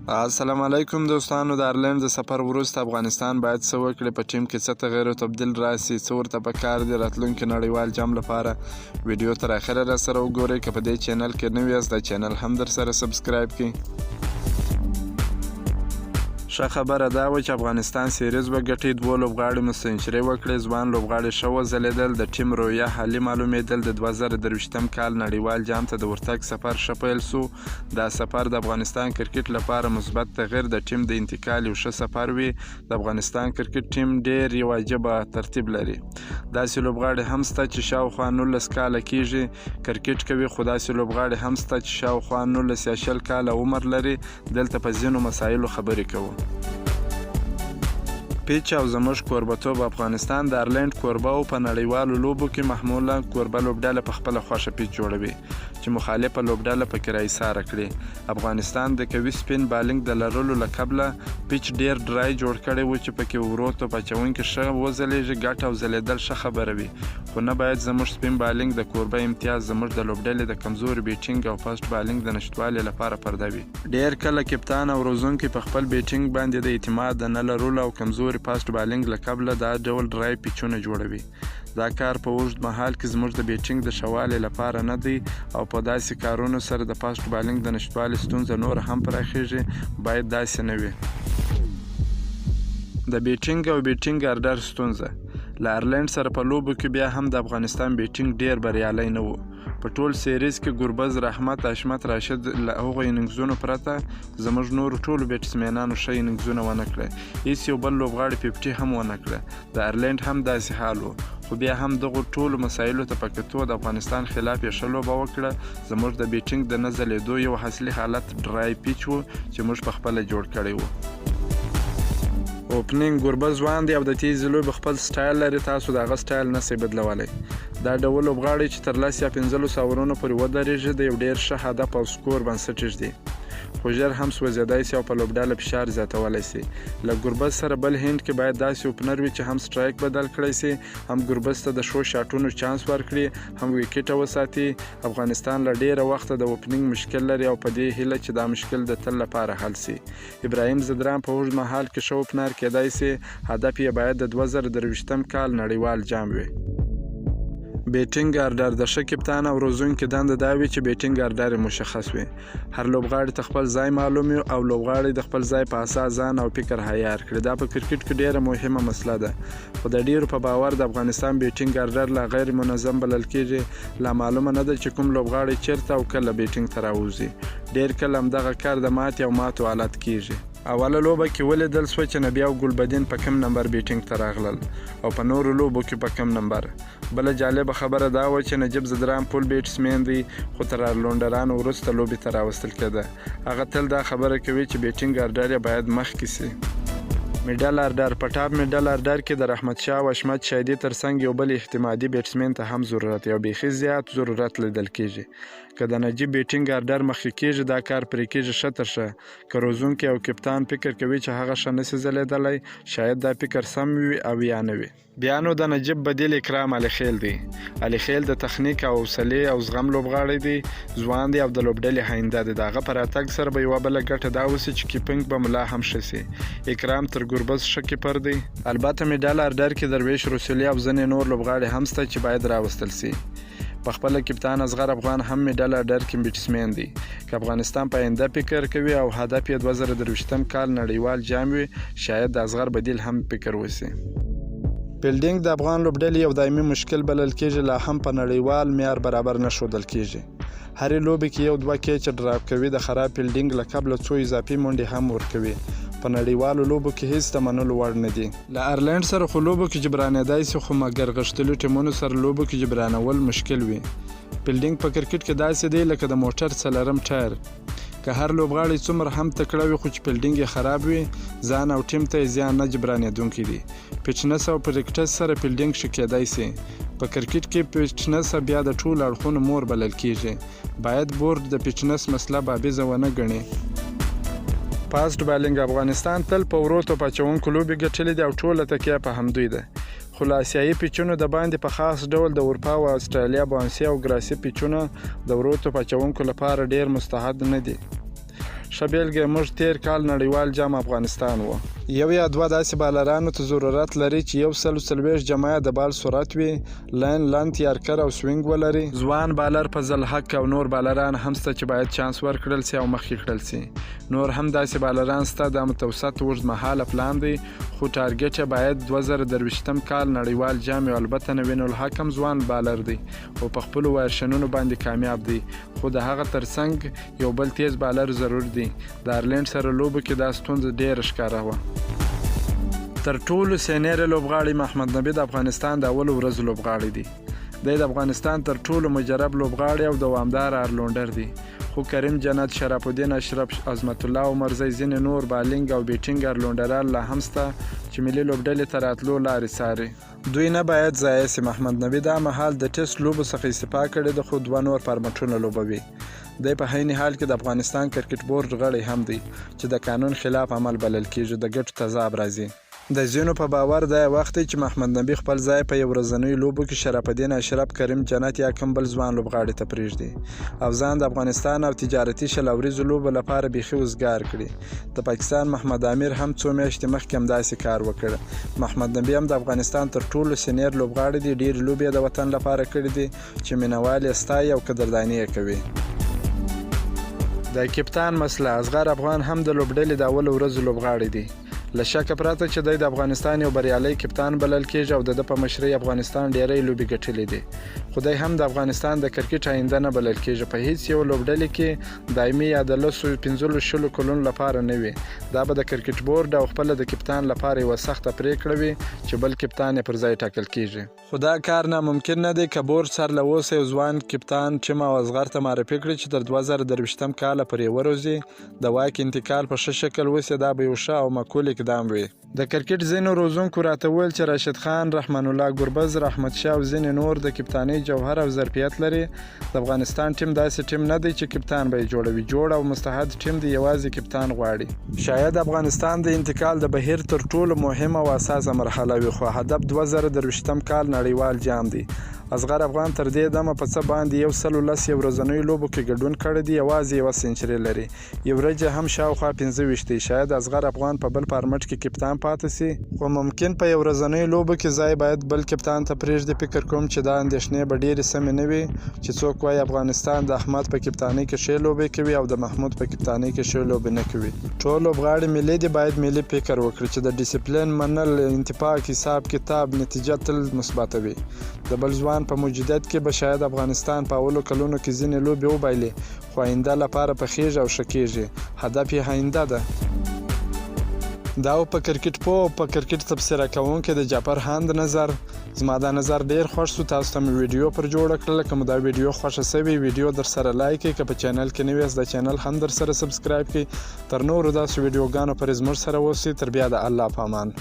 السلام علیکم دوستانو. د آیرلند د سفر وروسته افغانستان باید څه وکړي، په ټیم کې څه تغیر او تبدیل راسي، څه ورته پکار دي راتلونکي نړیوال جام لپاره. ویډیو تر اخره راسره وګورئ. که په دې چینل کې نوي یاست دا چینل هم در سره سبسکرایب کړئ. ښه خبره دا وه چې افغانستان سیریز وګټي، 2 لوبغاړي مو سنچري وکړې، ځوان لوبغاړي ښه وځلېدل، د ټیم رویه حالي معلومېدل. د 2023 کال نړیوال جام ته د ورتګ سفر ښه پیل سو. دا سفر د افغانستان کرکټ لپاره مثبت تغیر، د ټیم د انتقال یو ښه سفر وي. د افغانستان کرکټ ټیم ډېر یو عجیبه ترتیب لري. داسې لوبغاړي هم شته چې شاوخوا 19 کاله کیږي کرکټ کوي، خو داسې لوبغاړي هم شته چې شاوخوا 19 یا 20 کاله عمر لري. دلته په ځینو مسایلو خبرې کوو. پیچ او زموږ کوربتوب. افغانستان د آیرلند کوربه او په نړیوالو لوبو کې معمولا کوربه لوبډله په خپله خوښه پیچ جوړوي چې مخالفه لوبډله پکې راایساره کړي. افغانستان د قوي سپین بالنګ د لرلو له کبله پیچ ډیر ډرای جوړ کړی و چې پکې ورو توپ اچوونکي ښه وځلیږي. ګټه او ځلیدل ښه خبره وي، خو نه باید زموږ سپین بالنګ د کوربه امتیاز زموږ د لوبډلې د کمزوري بیټینګ او فاسټ بالنګ د نشتوالي لپاره پرده وي. ډیر کله کپتان او روزونکي په خپل بیټینګ باندې د اعتماد نه لرلو او کمزوري فاسټ بالنګ له کبله دا ډول ډرای پیچونه جوړوي. دا کار په اوږد مهال کې زموږ د بیټینګ د ښه والي لپاره نه دی او په داسې کارونو سره د فاسټ بالنګ د نشتوالي ستونزه نور هم پراخیږي. باید داسې نه وي. د بیټینګ او بیټینګ ارډر ستونزه. له آیرلند سره په لوبو کې بیا هم د افغانستان بیټینګ ډیر بریالی نه و. په ټول سیریز کې ګربز، رحمت، حشمت راشد له هغو اننګزونو پرته زموږ نورو ټولو بیټسمینانو ښه اننګزونه ونه کړه. هیڅ یو بل لوبغاړي 50 هم ونه کړه. د آیرلند هم داسې حال و، خو بیا هم دغو ټولو مسایلو ته په کتو د افغانستان خلاف یې ښه لوبه وکړه. زموږ د بیټینګ د نه ځلیدو یو اصلي حالت ډرای پیچ و چې موږ په خپله جوړ کړی و. اوپننګ ګربز ځوان دی او د تیزې لوبې خپل سټایل لري. تاسو د هغه سټایل نسئ بدلولی. دا ډول لوبغاړی چې تر 10 یا 15 اورونو پورې ودرېږي د یو ډېر ښه هدف او سکور بنسټ دی، خو ژر هم سوځېدی سي او په لوبډاله فشار زیاتولی سي. له ګربز سره بل هند کې باید داسې اوپنر وي چې هم سټرایک بدل کړی سي، هم ګربز ته د ښو شاټونو چانس ورکړي، هم ویکټه وساتي. افغانستان له ډېره وخته د اوپننګ مشکل لري او په دې هیله چې دا مشکل د تل لپاره حل سي. ابراهیم ځدران په اوږد مهال کې ښه اوپنر کېدی سي. هدف یې باید د 2023 کال نړیوال جام وي. بیټینګ ارډر. د ښه کپتان او روزونکي دنده دا وي چې بیټینګ ارډر مشخص وي. هر لوبغاړي ته خپل ځای معلوم وي او لوبغاړي د خپل ځای په اساس ځان او فکر عیار کړي. دا په کرکټ کې ډیره مهمه مسله ده، خو د ډیرو په باور د افغانستان بیټینګ ارډر لا غیر منظم بلل کیږي. لا معلومه نه ده چې کوم لوبغاړي چیرته او کله بیټینګ ته راوځي. ډیر کله همدغه کار د ماتې او ماتو حالت کیږي. اوله لوبه کې ولیدل سوه چې نبي او ګلبدین په کم نمبر بیټینګ ته راغلل او په نورو لوبو کې په کم نمبر. بله جالبه خبره دا وه چې نجیب ځدران پول بیټسمین دی، خو تر آیرلنډرانو وروسته لوبې ته راوستل کېده. هغه تل دا خبره کوي چې بیټینګ ارډر یې باید مخکې سي. میډل ارډر. په ټاپ میډل ارډر کې د رحمت شاه او حشمت شایدي ترڅنګ یو بل اعتمادي بیټسمین ته هم ضرورت، یو بیخي زیات ضرورت لیدل کیږي. که د نجیب بیټینګ ارډر مخکې کیږي دا کار پرې کیږي ښه تر ښه. که روزونکی او کپتان فکر کوي چې هغه ښه نسي ځلیدلی، شاید دا فکر سم وي او یا نه وي. بیا نو د نجیب بدیل اکرام علي خیل دی. علي خیل د تخنیک او حوصلې او زغم لوبغاړی دی، ځوان دی او د لوبډلې هینده دی. د هغه په راتګ سره به یوه بله ګټه دا وسي چې کیپینګ به ملا هم ښه سي. اکرام تر ګربز ښه کیپر دی. البته میډل ارډر کې درویش رسولي او ځینې نور لوبغاړي هم شته چې باید راوستل سي. په خپله کپتان اصغر افغان هم میډل ارډر کې بیټسمین دی. که افغانستان په آینده فکر کوي او هدف یې 2023 کال نړیوال جام وي، شاید د اصغر بدیل هم فکر وسي. فیلډینګ د افغان لوبډلې یو دایمي مشکل بلل کیږي، لا هم په نړیوال معیار برابر نه ښودل کیږي. هرې لوبې کې یو دوه کیچ ډراپ کوي. د خراب فیلډینګ له کبله څو اضافي منډې هم ورکوي. په نړیوالو لوبو کې هیڅ د منلو وړ نه دي. له آیرلند سره خو لوبو کې جبرانېدای سي، خو مګر غښتلو ټیمونو سره لوبو کې جبرانول مشکل وي. فیلډینګ په کرکټ کې داسې دی لکه د موټر څلرم ټایر. که هر لوبغاړی څومره هم تکړه وي خو چې فیلډینګ یې خراب وي، ځان او ټیم ته یې زیان نه جبرانېدونکی دی. پیچنس او پریکټس سره فیلډینګ ښه کیدای سي. په کرکټ کې پیچنس بیا د ټولو اړخونو مور بلل کیږي. باید بورډ د پیچنس مسله بابیزه ونه ګڼي. فاسټ بالنګ. افغانستان تل په ورو توپ اچوونکو لوبې ګټلې دي او ټوله تکیه په همدوی ده. خو له اسیایي پیچونو د باندې په خاص ډول د اروپا او استرالیا بانسي او ګراسي پیچونه د ورو توپ اچوونکو لپاره ډیر مستحد نه دي. ښه بېلګه موږ تیر کال نړیوال جام افغانستان و. یو یا دوه داسې بالرانو ته ضرورت لري چې 140 جمعه د بال سرعت وي، لاین لاند یارکر او سوینګ ولري. ځوان بالر فضل حق او نور بالران هم شته چې باید چانس ورکړل سي او مخکې کړل سي. نور هم داسې بالران شته د متوسط اوږدمهاله پلان دی، خو ټارګټ یې باید 2023 کال نړیوال جام وي. البته نوین الحق هم ځوان بالر دی او په خپلو وایرشنونو باندې کامیاب دی، خو د هغه ترڅنګ یو بل تیز بالر ضرور دی. د آیرلینډ سره لوبو کې دا ستونزه ډېره ښکاره وه. تر ټولو سینیر لوبغاړی محمد نبی د افغانستان د اولو ورځو لوبغاړی دی. دی د افغانستان تر ټولو مجرب لوبغاړی او دوامدار آلراونډر دی. خو کریم جنت، شرف الدین اشرف، عظمت الله عمرزی، ځینې نور بالینګ او بیټینګ آلراونډران لا هم شته چې ملي لوبډلې ته راتلو لارې څاري. دوی نه باید ضایع سي. محمد نبی دا مهال د ټیسټ لوبو څخه استعفا کړې ده، خو 2 نور فارمټونه لوبوي. دی په عین حال کې د افغانستان کرکټ بورډ غړی هم دی چې د قانون خلاف عمل بلل کیږي. د ګټو تضاد راځي. د ځینو په باور دا وخت دی چې محمد نبی خپل ځای په یو ورځنیو لوبو کې شرف الدین اشرف، کریم جنت یا کوم بل ځوان لوبغاړي ته پرېږدي او ځان د افغانستان او تجارتي شلوریزو لوبو لپاره بیخي وزګار کړي. د پاکستان محمد امیر هم څو میاشتې مخکې همداسې کار وکړ. محمد نبی هم د افغانستان تر ټولو سینیر لوبغاړي دی. ډېرې لوبې یې د وطن لپاره کړي دي چې مینوال یې ستایي او قدرداني یې کوي. د کپتان مسله، اصغر افغان هم د لوبډلې د اولو ورځو لوبغاړی دی. له شکه پرته چې دی د افغانستان یو بریالی کپتان بلل کېږي او د ده په مشرۍ افغانستان ډېری لوبې ګټلې دي، خو دی هم د افغانستان د کرکټ آینده نه بلل کېږي. په هیڅ یو لوبډلې کې دایمي یا د 15 کلونو لپاره نه وي. دا به د کرکټ بورډ او خپله د کپتان لپاره یوه سخته پرېکړه وي چې بل کپتان یې پر ځای ټاکل کېږي. خو دا کار ناممکن نه دی که بورډ سر له اوسه یو ځوان کپتان چم او اصغر ته معرفي کړي چې تر 2023 کاله پورې وروځي. د واک انتقال په ښه شکل وسي، دا به یو ښه او معقول اقدام وي. د کرکټ ځینو روزونکو راته وویل چې راشد خان، رحمان الله ګربز، رحمت شاه او ځینې نور د کپتانۍ جوهر او ظرفیت لري. د افغانستان ټیم داسې ټیم نه دی چې کپتان به یې جوړوي. جوړ او مستعد ټیم دی، یوازې کپتان غواړي. شاید افغانستان د انتقال د بهیر تر ټولو مهمه او اساسه مرحله وي، خو هدف 2023 کال نړیوال جام دی. اصغر افغان تر دې دمه په څه باندې 110 یو ورځنیو لوبو کې ګډون کړی دی. یوازې یوه سنچري لري، یو ورځ هم شاوخوا 25 دی. شاید اصغر افغان په بل فارمټ کې کپتان پاتې سي، خو ممکن په یو ورځنیو لوبو کې ځای باید بل کپتان ته پرېږدي. فکر کوم چې دا اندېښنې به ډېرې سمې نه وي چې څوک وایي افغانستان د احمد په کپتانۍ کې ښې لوبې کوي او د محمود په کپتانۍ کې ښې لوبې نه کوي. ټول لوبغاړي ملي دي، باید ملي فکر وکړي چې د ډیسپلین منل، اتفاق، حساب کتاب، نتیجه تل مثبته وي. د بل ځوان په موجودیت کې به شاید افغانستان په اولو کلونو کې ځینې لوبې وبایلي، خو آینده لپاره پخېږي او ښه کېږي. هدف یې آینده ده. دا په کرکټ پوه او په کرکټ تبصره کوونکی د جعفر هاند نظر. زما دا نظر ډیر خوښ شو. تاسو ته مې ویډیو پر جوړه کړله. که مو دا ویډیو خوښه سوي، ویډیو در سره لایک کړئ. که په چینل کې نوی یاست د چینل هم در سره سبسکرایب کړئ. تر نورو داسې ویډیوګانو پرې زموږ سره اوسئ. تر بیا د الله په امان.